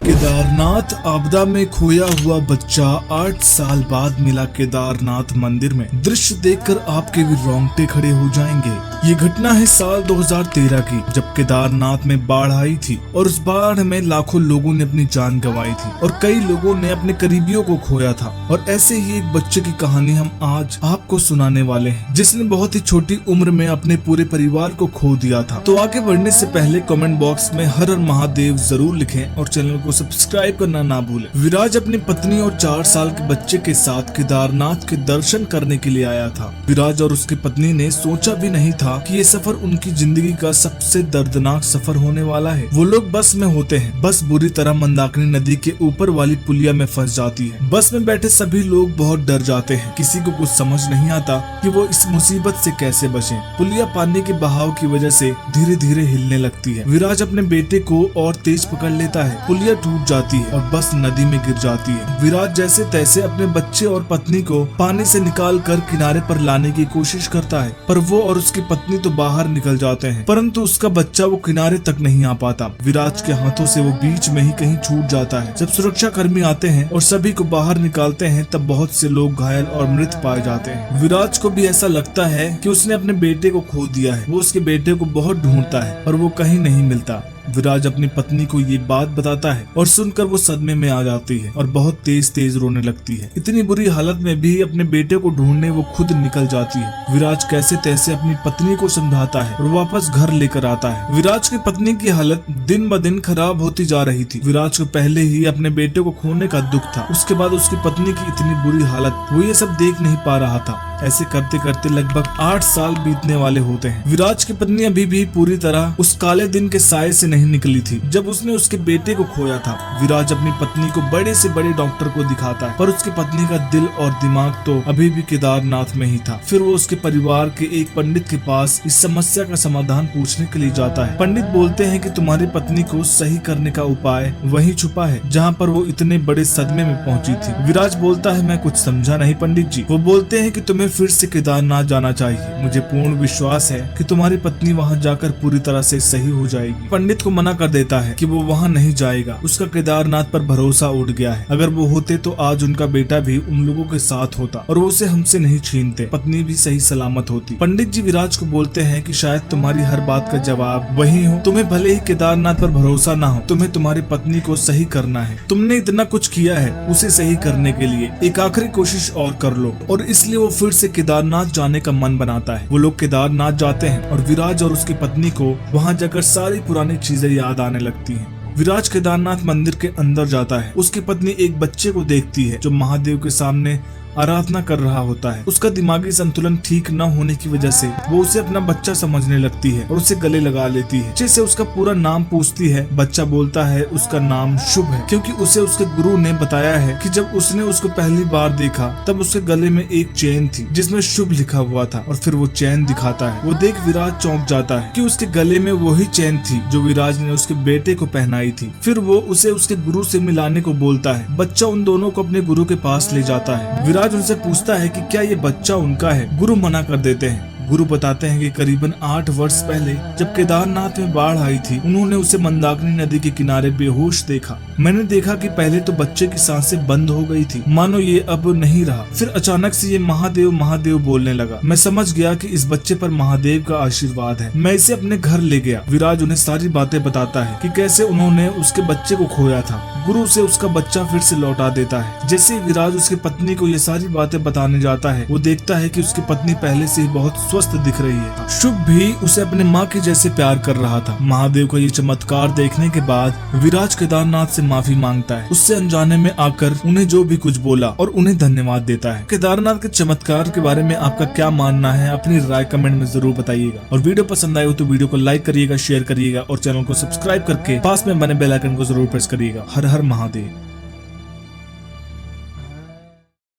केदारनाथ आपदा में खोया हुआ बच्चा 8 साल बाद मिला केदारनाथ मंदिर में। दृश्य देखकर आपके भी रोंगटे खड़े हो जाएंगे। ये घटना है साल 2013 की, जब केदारनाथ में बाढ़ आई थी और उस बाढ़ में लाखों लोगों ने अपनी जान गंवाई थी और कई लोगों ने अपने करीबियों को खोया था। और ऐसे ही एक बच्चे की कहानी हम आज आपको सुनाने वाले हैं, जिसने बहुत ही छोटी उम्र में अपने पूरे परिवार को खो दिया था। तो आगे बढ़ने से पहले कमेंट बॉक्स में हर हर महादेव जरूर लिखें और चैनल को सब्सक्राइब करना ना भूलें। विराज अपनी पत्नी और 4 साल के बच्चे के साथ केदारनाथ के दर्शन करने के लिए आया था। विराज और उसकी पत्नी ने सोचा भी नहीं था कि ये सफर उनकी जिंदगी का सबसे दर्दनाक सफर होने वाला है। वो लोग बस में होते हैं। बस बुरी तरह मंदाकिनी नदी के ऊपर वाली पुलिया में फंस जाती है। बस में बैठे सभी लोग बहुत डर जाते हैं। किसी को कुछ समझ नहीं आता कि वो इस मुसीबत से कैसे बचें। पुलिया पानी के बहाव की वजह से धीरे धीरे हिलने लगती है। विराज अपने बेटे को और तेज पकड़ लेता है। पुलिया टूट जाती है और बस नदी में गिर जाती है। विराज जैसे तैसे अपने बच्चे और पत्नी को पानी से निकाल कर किनारे पर लाने की कोशिश करता है, पर वो और उसकी पत्नी तो बाहर निकल जाते हैं, परंतु उसका बच्चा वो किनारे तक नहीं आ पाता। विराज के हाथों से वो बीच में ही कहीं छूट जाता है। जब सुरक्षा कर्मी आते हैं और सभी को बाहर निकालते हैं, तब बहुत से लोग घायल और मृत पाए जाते हैं। विराज को भी ऐसा लगता है कि उसने अपने बेटे को खो दिया है। वो उसके बेटे को बहुत ढूंढता है और वो कहीं नहीं मिलता। विराज अपनी पत्नी को ये बात बताता है और सुनकर वो सदमे में आ जाती है और बहुत तेज तेज रोने लगती है। इतनी बुरी हालत में भी अपने बेटे को ढूंढने वो खुद निकल जाती है। विराज कैसे तैसे अपनी पत्नी को समझाता है और वापस घर लेकर आता है। विराज की पत्नी की हालत दिन ब दिन खराब होती जा रही थी। विराज को पहले ही अपने बेटे को खोने का दुख था, उसके बाद उसकी पत्नी की इतनी बुरी हालत, वो ये सब देख नहीं पा रहा था। ऐसे करते करते लगभग 8 साल बीतने वाले होते हैं। विराज की पत्नी अभी भी पूरी तरह उस काले दिन के साये से नहीं निकली थी जब उसने उसके बेटे को खोया था। विराज अपनी पत्नी को बड़े से बड़े डॉक्टर को दिखाता है, पर उसकी पत्नी का दिल और दिमाग तो अभी भी केदारनाथ में ही था। फिर वो उसके परिवार के एक पंडित के पास इस समस्या का समाधान पूछने के लिए जाता है। पंडित बोलते हैं कि तुम्हारी पत्नी को सही करने का उपाय वहीं छुपा है जहाँ पर वो इतने बड़े सदमे में पहुंची थी। विराज बोलता है, मैं कुछ समझा नहीं पंडित जी। वो बोलते हैं कि तुम्हें फिर से केदारनाथ जाना चाहिए। मुझे पूर्ण विश्वास है कि तुम्हारी पत्नी वहां जाकर पूरी तरह से सही हो जाएगी। पंडित को मना कर देता है कि वो वहां नहीं जाएगा। उसका केदारनाथ पर भरोसा उठ गया है। अगर वो होते तो आज उनका बेटा भी उन लोगों के साथ होता और वो उसे हमसे नहीं छीनते। पत्नी भी सही सलामत होती। पंडित जी विराज को बोलते हैं कि शायद तुम्हारी हर बात का जवाब वही हो। तुम्हें भले ही केदारनाथ पर भरोसा ना हो, तुम्हें तुम्हारी पत्नी को सही करना है। तुमने इतना कुछ किया है, उसे सही करने के लिए एक आखिरी कोशिश और कर लो। और इसलिए वो फिर से केदारनाथ जाने का मन बनाता है। वो लोग केदारनाथ जाते हैं और विराज और उसकी पत्नी को वहां जाकर सारी पुरानी चीजें याद आने लगती हैं। विराज केदारनाथ मंदिर के अंदर जाता है। उसकी पत्नी एक बच्चे को देखती है जो महादेव के सामने आराधना कर रहा होता है। उसका दिमागी संतुलन ठीक न होने की वजह से वो उसे अपना बच्चा समझने लगती है और उसे गले लगा लेती है। बच्चे से उसका पूरा नाम पूछती है। बच्चा बोलता है उसका नाम शुभ है, क्योंकि उसे उसके गुरु ने बताया है कि जब उसने उसको पहली बार देखा तब उसके गले में एक चेन थी जिसमें शुभ लिखा हुआ था। और फिर वो चैन दिखाता है। वो देख विराज चौंक जाता है कि उसके गले में वही चैन थी जो विराज ने उसके बेटे को पहनाई थी। फिर वो उसे उसके गुरु से मिलाने को बोलता है। बच्चा उन दोनों को अपने गुरु के पास ले जाता है। विराज उनसे पूछता है कि क्या ये बच्चा उनका है। गुरु मना कर देते हैं। गुरु बताते हैं कि करीबन 8 वर्ष पहले जब केदारनाथ में बाढ़ आई थी, उन्होंने उसे मंदाकिनी नदी के किनारे बेहोश देखा। मैंने देखा कि पहले तो बच्चे की सांसें बंद हो गई थी, मानो ये अब नहीं रहा। फिर अचानक से ये महादेव महादेव बोलने लगा। मैं समझ गया कि इस बच्चे पर महादेव का आशीर्वाद है। मैं इसे अपने घर ले गया। विराज उन्हें सारी बातें बताता है कि कैसे उन्होंने उसके बच्चे को खोया था। गुरु से उसका बच्चा फिर से लौटा देता है। जैसे विराज उसकी पत्नी को ये सारी बातें बताने जाता है, वो देखता है कि उसकी पत्नी पहले से ही बहुत स्वस्थ दिख रही है। शुभ भी उसे अपने माँ के जैसे प्यार कर रहा था। महादेव का ये चमत्कार देखने के बाद विराज केदारनाथ से माफी मांगता है। उससे अनजाने में आकर उन्हें जो भी कुछ बोला और उन्हें धन्यवाद देता है। केदारनाथ के चमत्कार के बारे में आपका क्या मानना है, अपनी राय कमेंट में जरूर बताइएगा। और वीडियो पसंद आए हो तो वीडियो को लाइक करिएगा, शेयर करिएगा और चैनल को सब्सक्राइब करके पास में बने बेल आइकन को जरूर प्रेस करिएगा। हर हर महादेव।